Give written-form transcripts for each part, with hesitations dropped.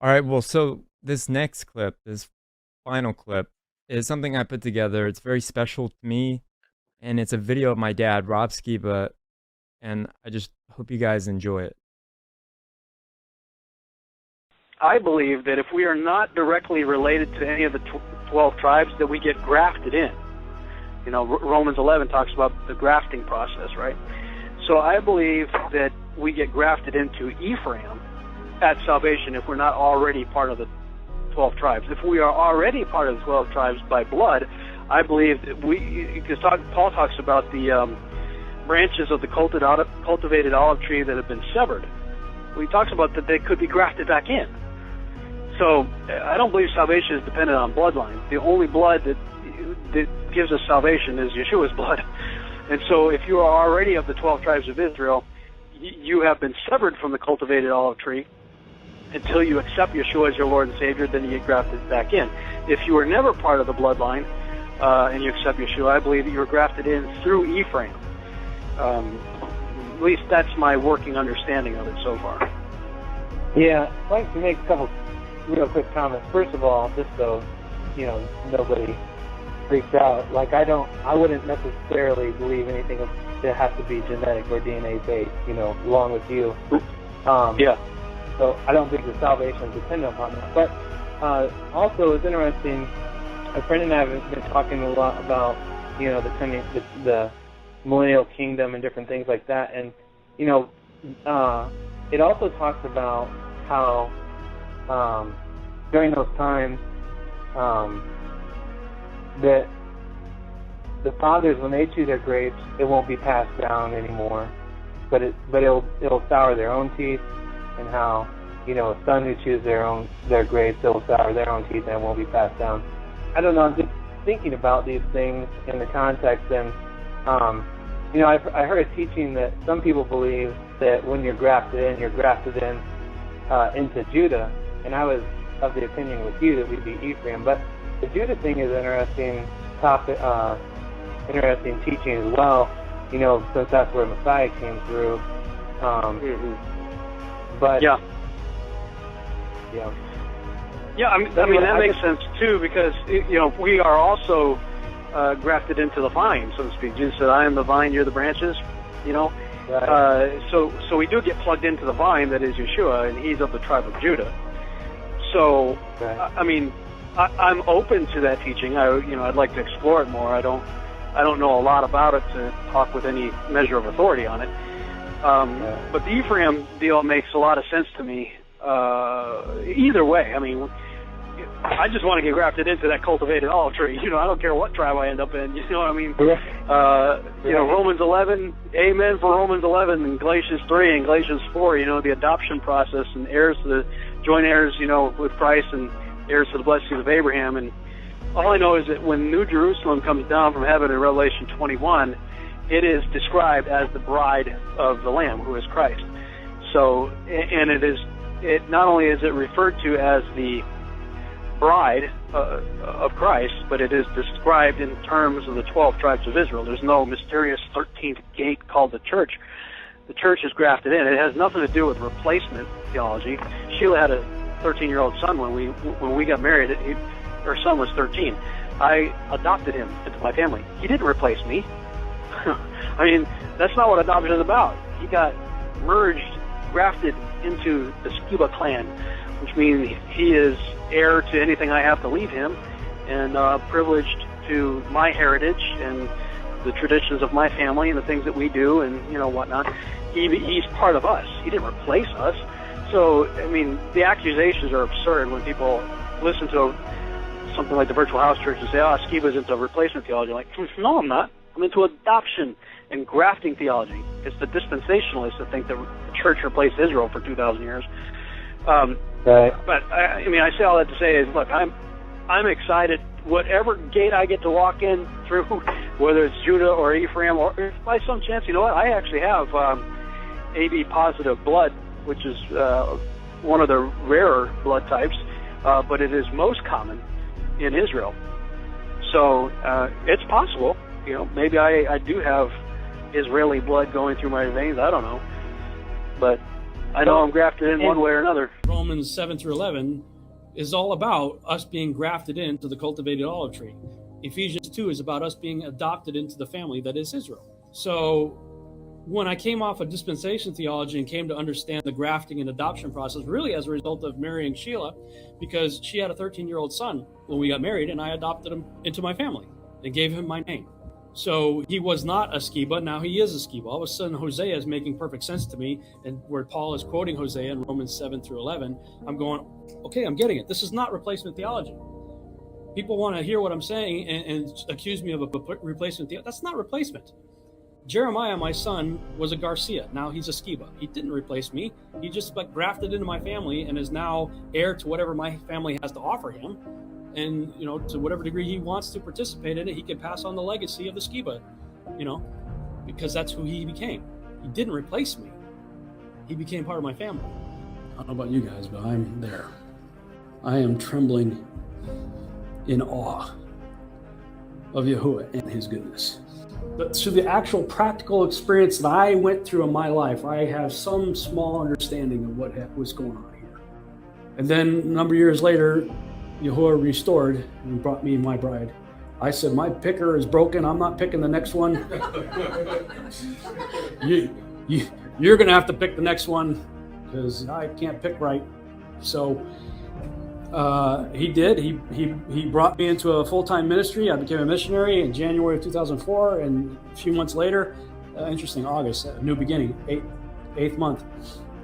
All right, well, so this next clip, this final clip, is something I put together. It's very special to me, and it's a video of my dad, Rob Skiba, and I just hope you guys enjoy it. I believe that if we are not directly related to any of the 12 tribes, that we get grafted in. You know, Romans 11 talks about the grafting process, right? So I believe that we get grafted into Ephraim at salvation if we're not already part of the 12 tribes. If we are already part of the 12 tribes by blood, I believe that because Paul talks about the branches of the cultivated olive tree that have been severed. He talks about that they could be grafted back in. So I don't believe salvation is dependent on bloodline. The only blood that gives us salvation is Yeshua's blood. And so if you are already of the 12 tribes of Israel, you have been severed from the cultivated olive tree until you accept Yeshua as your Lord and Savior, then you get grafted back in. If you were never part of the bloodline and you accept Yeshua, I believe that you were grafted in through Ephraim. At least that's my working understanding of it so far. Yeah, I'd like to make a couple real quick comments. First of all, just so nobody freaks out. Like I wouldn't necessarily believe anything that has to be genetic or DNA based. Along with you. Yeah. So I don't think the salvation is dependent upon that. But also, it's interesting. A friend and I have been talking a lot about the millennial kingdom and different things like that, and it also talks about how during those times that the fathers, when they chew their grapes, it won't be passed down anymore, but it'll sour their own teeth, and how a son who chews their grapes, it'll sour their own teeth and it won't be passed down. I don't know. I'm just thinking about these things in the context, and I heard a teaching that some people believe that when you're grafted in into Judah, and I was of the opinion with you that we'd be Ephraim. But the Judah thing is interesting topic, interesting teaching as well. Since that's where Messiah came through. But yeah. I mean that makes sense too, because we are also grafted into the vine, so to speak. Jesus said, "I am the vine, you're the branches." Right. So we do get plugged into the vine that is Yeshua, and he's of the tribe of Judah. So right. I mean, I'm open to that teaching. I'd like to explore it more. I don't know a lot about it to talk with any measure of authority on it. But the Ephraim deal makes a lot of sense to me. Either way, I mean, I just want to get grafted into that cultivated olive tree. I don't care what tribe I end up in. You know what I mean? Romans 11, amen for Romans 11, and Galatians 3 and Galatians 4. The adoption process and joint heirs, with Christ and heirs to the blessings of Abraham. And all I know is that when New Jerusalem comes down from heaven in Revelation 21, it is described as the bride of the Lamb, who is Christ. So, and it not only is it referred to as the bride of Christ, but it is described in terms of the 12 tribes of Israel. There's no mysterious 13th gate called the church. The church is grafted in. It has nothing to do with replacement theology. Sheila had a 13-year-old son when we got married. Her son was 13. I adopted him into my family. He didn't replace me. I mean, that's not what adoption is about. He got merged, grafted into the Skiba clan, which means he is heir to anything I have to leave him, and privileged to my heritage and the traditions of my family and the things that we do and whatnot. He's part of us. He didn't replace us. So, I mean, the accusations are absurd when people listen to something like the Virtual House Church and say, Skiba's into replacement theology. I'm like, no, I'm not. I'm into adoption and grafting theology. It's the dispensationalists that think that the church replaced Israel for 2,000 years. Right. But I say all that to say is, look, I'm excited. Whatever gate I get to walk in through, whether it's Judah or Ephraim, or if by some chance, I actually have AB positive blood, which is one of the rarer blood types, but it is most common in Israel. So it's possible. Maybe I do have Israeli blood going through my veins. I don't know. But I know I'm grafted in one way or another. Romans 7 through 11 is all about us being grafted into the cultivated olive tree. Ephesians 2 is about us being adopted into the family that is Israel. So when I came off of dispensation theology and came to understand the grafting and adoption process, really as a result of marrying Sheila, because she had a 13-year-old son when we got married, and I adopted him into my family and gave him my name. So he was not a Skiba, now he is a Skiba. All of a sudden, Hosea is making perfect sense to me, and where Paul is quoting Hosea in Romans 7 through 11, I'm going, okay, I'm getting it. This is not replacement theology. People want to hear what I'm saying and accuse me of a replacement theology. That's not replacement. Jeremiah, my son, was a Garcia. Now he's a Skiba. He didn't replace me. He just got grafted into my family and is now heir to whatever my family has to offer him. And, you know, to whatever degree he wants to participate in it, he can pass on the legacy of the Skiba, you know, because that's who he became. He didn't replace me. He became part of my family. I don't know about you guys, but I'm there. I am trembling in awe of Yahuwah and his goodness. But through the actual practical experience that I went through in my life, I have some small understanding of what was going on here. And then a number of years later, Yahuwah restored and brought me my bride. I said, my picker is broken. I'm not picking the next one. You're going to have to pick the next one because I can't pick right. So he did. He brought me into a full-time ministry. I became a missionary in January of 2004, and a few months later, interesting, August, new beginning, eighth month,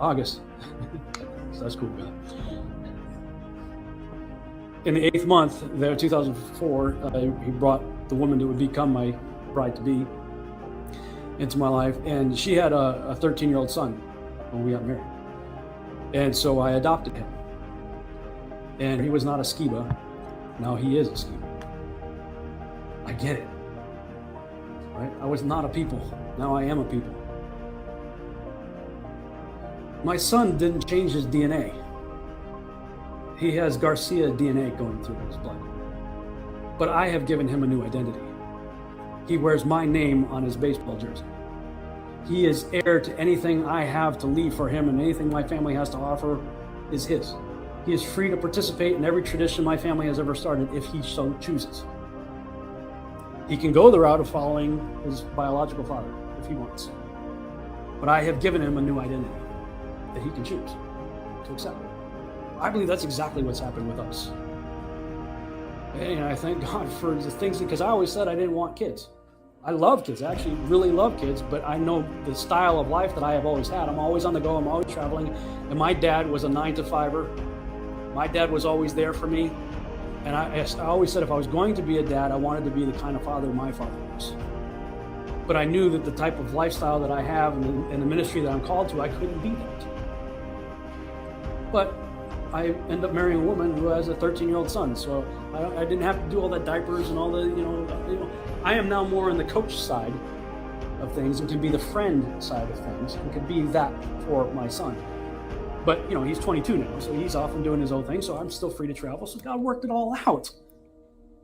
August. So that's cool, man. In the 8th month, there, 2004, he brought the woman that would become my bride-to-be into my life, and she had a 13-year-old son when we got married. And so I adopted him. And he was not a Skiba. Now he is a Skiba. I get it. Right? I was not a people. Now I am a people. My son didn't change his DNA. He has Garcia DNA going through his blood. But I have given him a new identity. He wears my name on his baseball jersey. He is heir to anything I have to leave for him, and anything my family has to offer is his. He is free to participate in every tradition my family has ever started if he so chooses. He can go the route of following his biological father if he wants. But I have given him a new identity that he can choose to accept. I believe that's exactly what's happened with us. And I thank God for the things, because I always said I didn't want kids. I love kids. I actually really love kids, but I know the style of life that I have always had. I'm always on the go. I'm always traveling. And my dad was a 9-to-5er. My dad was always there for me. And I always said if I was going to be a dad, I wanted to be the kind of father my father was. But I knew that the type of lifestyle that I have and the ministry that I'm called to, I couldn't be that. But I end up marrying a woman who has a 13-year-old son, so I didn't have to do all that diapers and all the, you know. I am now more on the coach side of things and can be the friend side of things and can be that for my son. But, you know, he's 22 now, so he's off and doing his own thing, so I'm still free to travel. So God worked it all out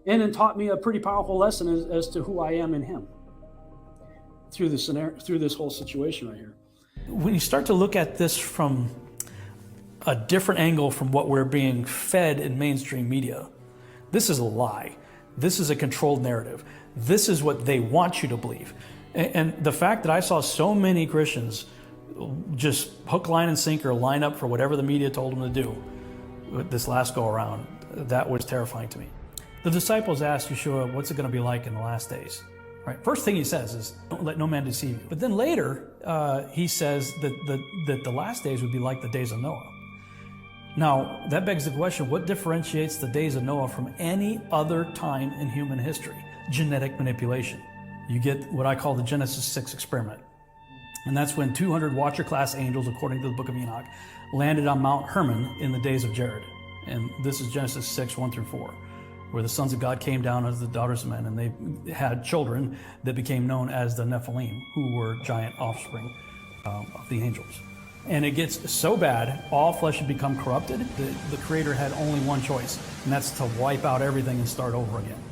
and then taught me a pretty powerful lesson as to who I am in him through this scenario, through this whole situation right here. When you start to look at this from a different angle from what we're being fed in mainstream media, this is a lie. This is a controlled narrative. This is what they want you to believe. And the fact that I saw so many Christians just hook, line, and sinker line up for whatever the media told them to do this last go around, that was terrifying to me. The disciples asked Yeshua, what's it going to be like in the last days? Right. First thing he says is, don't let no man deceive you. But then later, he says that the last days would be like the days of Noah. Now, that begs the question, what differentiates the days of Noah from any other time in human history? Genetic manipulation. You get what I call the Genesis 6 experiment. And that's when 200 Watcher-class angels, according to the book of Enoch, landed on Mount Hermon in the days of Jared. And this is Genesis 6, 1 through 4, where the sons of God came down as the daughters of men, and they had children that became known as the Nephilim, who were giant offspring of the angels. And it gets so bad, all flesh had become corrupted, the Creator had only one choice, and that's to wipe out everything and start over again.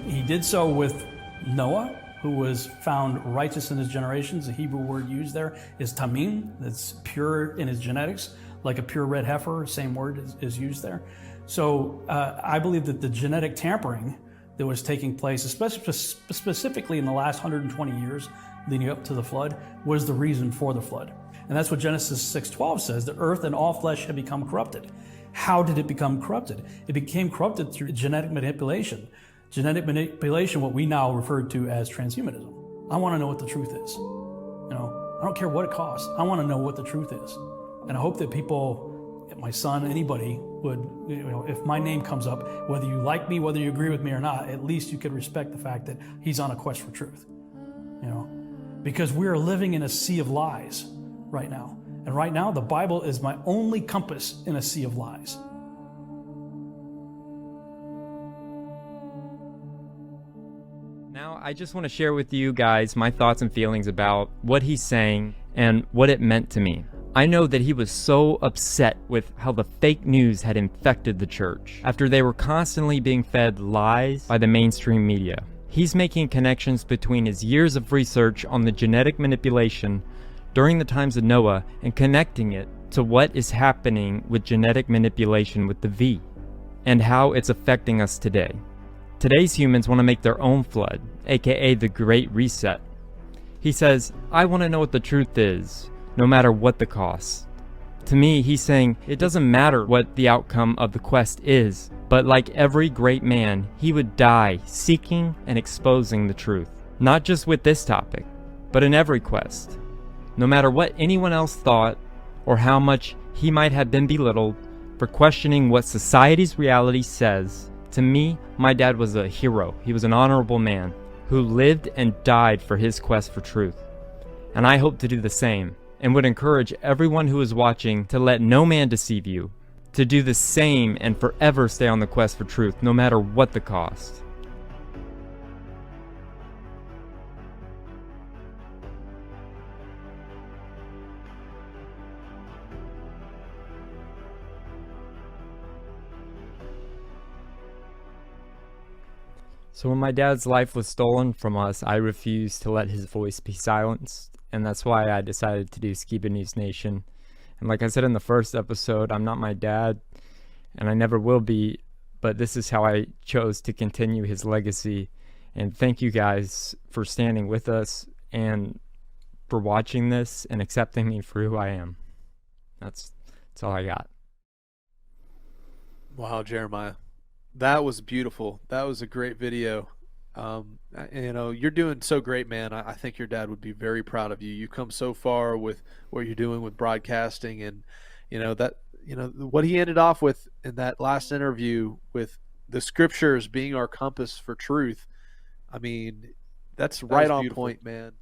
He did so with Noah, who was found righteous in his generations. The Hebrew word used there is tamim, that's pure in his genetics, like a pure red heifer, same word is used there. So I believe that the genetic tampering that was taking place, especially specifically in the last 120 years leading up to the flood, was the reason for the flood. And that's what Genesis 6:12 says, the earth and all flesh had become corrupted. How did it become corrupted? It became corrupted through genetic manipulation. Genetic manipulation, what we now refer to as transhumanism. I want to know what the truth is. You know, I don't care what it costs. I want to know what the truth is. And I hope that people, my son, anybody would, you know, if my name comes up, whether you like me, whether you agree with me or not, at least you could respect the fact that he's on a quest for truth. You know, because we are living in a sea of lies right now. And right now, the Bible is my only compass in a sea of lies. Now, I just want to share with you guys my thoughts and feelings about what he's saying and what it meant to me. I know that he was so upset with how the fake news had infected the church after they were constantly being fed lies by the mainstream media. He's making connections between his years of research on the genetic manipulation during the times of Noah and connecting it to what is happening with genetic manipulation with the V and how it's affecting us today. Today's humans want to make their own flood, aka the Great Reset. He says, I want to know what the truth is, no matter what the cost. To me, he's saying it doesn't matter what the outcome of the quest is, but like every great man, he would die seeking and exposing the truth. Not just with this topic, but in every quest. No matter what anyone else thought, or how much he might have been belittled for questioning what society's reality says, to me, my dad was a hero. He was an honorable man who lived and died for his quest for truth. And I hope to do the same, and would encourage everyone who is watching to let no man deceive you, to do the same and forever stay on the quest for truth, no matter what the cost. So when my dad's life was stolen from us, I refused to let his voice be silenced, and that's why I decided to do Skiba News Nation. And like I said in the first episode, I'm not my dad, and I never will be, but this is how I chose to continue his legacy. And thank you guys for standing with us and for watching this and accepting me for who I am. That's all I got. Wow, Jeremiah. That was beautiful. That was a great video. You know, you're doing so great, man. I think your dad would be very proud of you. You've come so far with what you're doing with broadcasting, and you know that, you know, what he ended off with in that last interview with the scriptures being our compass for truth. I mean, that's right on point, man.